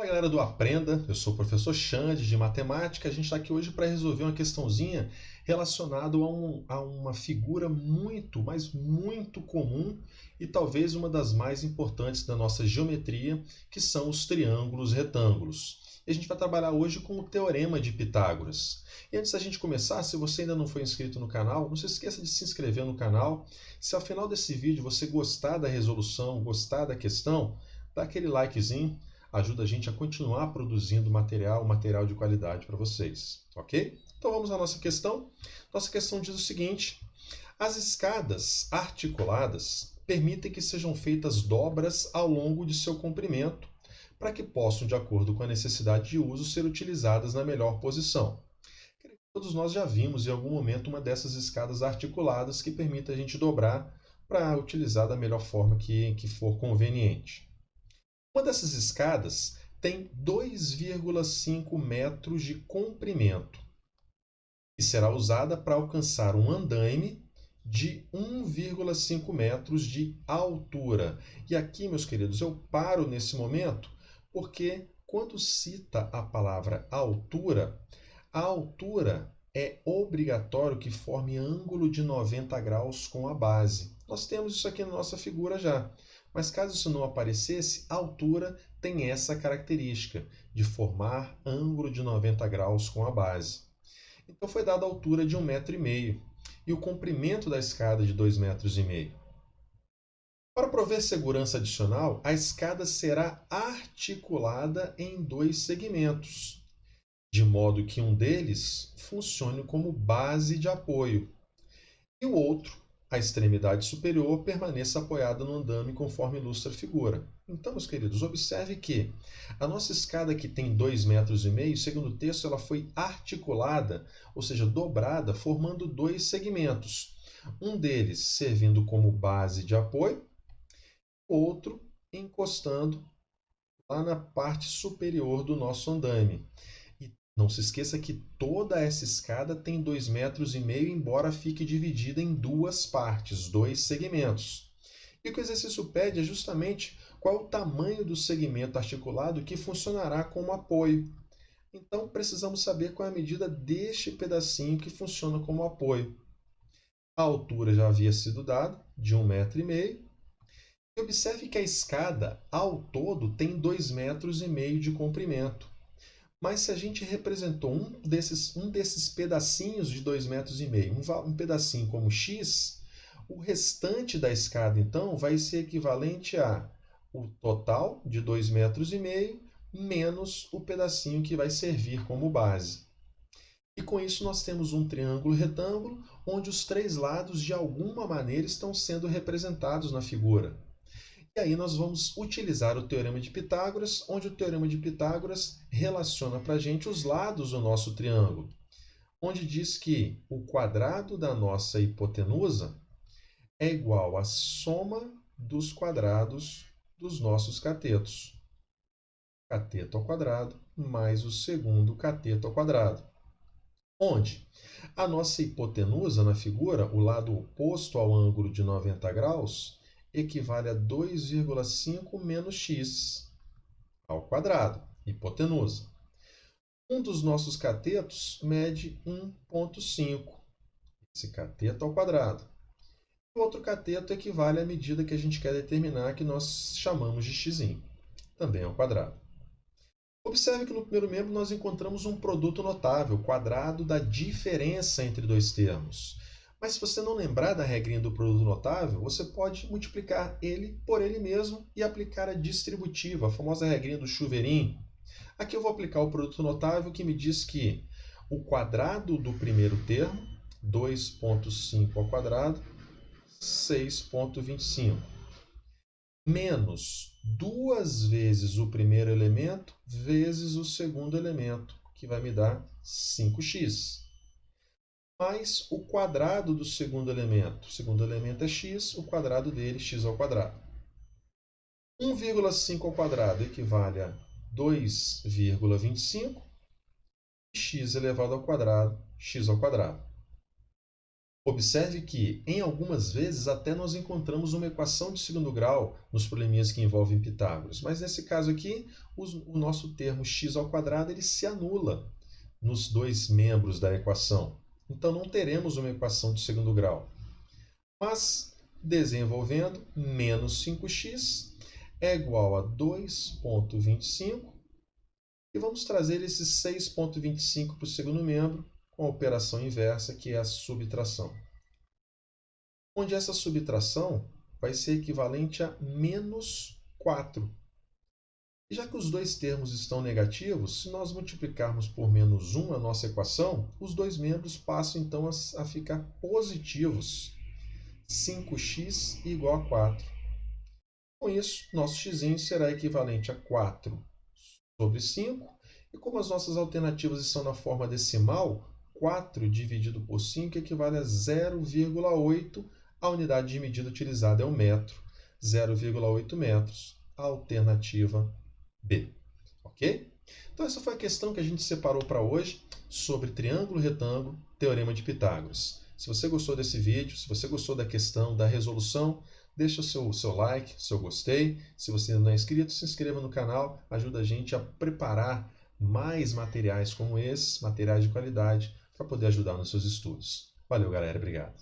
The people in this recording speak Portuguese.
Galera do Aprenda, eu sou o professor Xande de Matemática. A gente está aqui hoje para resolver uma questãozinha relacionada a uma figura muito, mas muito comum e talvez uma das mais importantes da nossa geometria, que são os triângulos retângulos. E a gente vai trabalhar hoje com o Teorema de Pitágoras. E antes da gente começar, se você ainda não foi inscrito no canal, não se esqueça de se inscrever no canal. Se ao final desse vídeo você gostar da resolução, gostar da questão, dá aquele likezinho. Ajuda a gente a continuar produzindo material de qualidade para vocês, ok? Então vamos à nossa questão. Nossa questão diz o seguinte: as escadas articuladas permitem que sejam feitas dobras ao longo de seu comprimento, para que possam, de acordo com a necessidade de uso, ser utilizadas na melhor posição. Todos nós já vimos em algum momento uma dessas escadas articuladas que permite a gente dobrar para utilizar da melhor forma que for conveniente. Uma dessas escadas tem 2,5 metros de comprimento e será usada para alcançar um andaime de 1,5 metros de altura. E aqui, meus queridos, eu paro nesse momento porque quando cita a palavra altura, a altura é obrigatório que forme ângulo de 90 graus com a base. Nós temos isso aqui na nossa figura já. Mas caso isso não aparecesse, a altura tem essa característica de formar ângulo de 90 graus com a base. Então foi dada a altura de 1,5 m e o comprimento da escada de 2,5 m. Para prover segurança adicional, a escada será articulada em 2 segmentos, de modo que um deles funcione como base de apoio e o outro, a extremidade superior, permaneça apoiada no andame conforme ilustra a figura. Então, meus queridos, observe que a nossa escada que tem 2,5 m, segundo o texto, ela foi articulada, ou seja, dobrada, formando 2 segmentos. Um deles servindo como base de apoio, outro encostando lá na parte superior do nosso andame. Não se esqueça que toda essa escada tem 2,5 metros, embora fique dividida em 2 partes, 2 segmentos. E o que o exercício pede é justamente qual é o tamanho do segmento articulado que funcionará como apoio. Então, precisamos saber qual é a medida deste pedacinho que funciona como apoio. A altura já havia sido dada, de 1,5 m. E observe que a escada, ao todo, tem 2,5 metros de comprimento. Mas se a gente representou um desses pedacinhos de 2,5 metros, um pedacinho como x, o restante da escada, então, vai ser equivalente a o total de 2,5 metros menos o pedacinho que vai servir como base. E com isso nós temos um triângulo retângulo, onde os 3 lados, de alguma maneira, estão sendo representados na figura. E aí nós vamos utilizar o Teorema de Pitágoras, onde o Teorema de Pitágoras relaciona para a gente os lados do nosso triângulo, onde diz que o quadrado da nossa hipotenusa é igual à soma dos quadrados dos nossos catetos. Cateto ao quadrado mais o segundo cateto ao quadrado. Onde a nossa hipotenusa na figura, o lado oposto ao ângulo de 90 graus, equivale a 2,5 menos x ao quadrado, hipotenusa. Um dos nossos catetos mede 1,5, esse cateto ao quadrado. O outro cateto equivale à medida que a gente quer determinar, que nós chamamos de x, também ao quadrado. Observe que no primeiro membro nós encontramos um produto notável, quadrado da diferença entre 2 termos. Mas se você não lembrar da regrinha do produto notável, você pode multiplicar ele por ele mesmo e aplicar a distributiva, a famosa regrinha do chuveirinho. Aqui eu vou aplicar o produto notável, que me diz que o quadrado do primeiro termo, 2,5 ao quadrado, 6,25, menos 2 vezes o primeiro elemento vezes o segundo elemento, que vai me dar 5x. Mais o quadrado do segundo elemento. O segundo elemento é x, o quadrado dele, x ao quadrado. 1,5 ao quadrado equivale a 2,25, e x elevado ao quadrado, x ao quadrado. Observe que, em algumas vezes, até nós encontramos uma equação de segundo grau nos probleminhas que envolvem Pitágoras. Mas nesse caso aqui, o nosso termo x² ele se anula nos dois membros da equação. Então não teremos uma equação de segundo grau. Mas, desenvolvendo, menos 5x é igual a 2,25. E vamos trazer esse 6,25 para o segundo membro, com a operação inversa, que é a subtração. Onde essa subtração vai ser equivalente a menos 4. E já que os dois termos estão negativos, se nós multiplicarmos por menos 1 a nossa equação, os dois membros passam então a ficar positivos. 5x igual a 4. Com isso, nosso x será equivalente a 4 sobre 5. E como as nossas alternativas estão na forma decimal, 4 dividido por 5 equivale a 0,8. A unidade de medida utilizada é o metro. 0,8 metros. A alternativa B. Ok? Então essa foi a questão que a gente separou para hoje sobre triângulo retângulo, teorema de Pitágoras. Se você gostou desse vídeo, se você gostou da questão, da resolução, deixa o seu like, seu gostei. Se você ainda não é inscrito, se inscreva no canal. Ajuda a gente a preparar mais materiais como esses, materiais de qualidade, para poder ajudar nos seus estudos. Valeu, galera. Obrigado.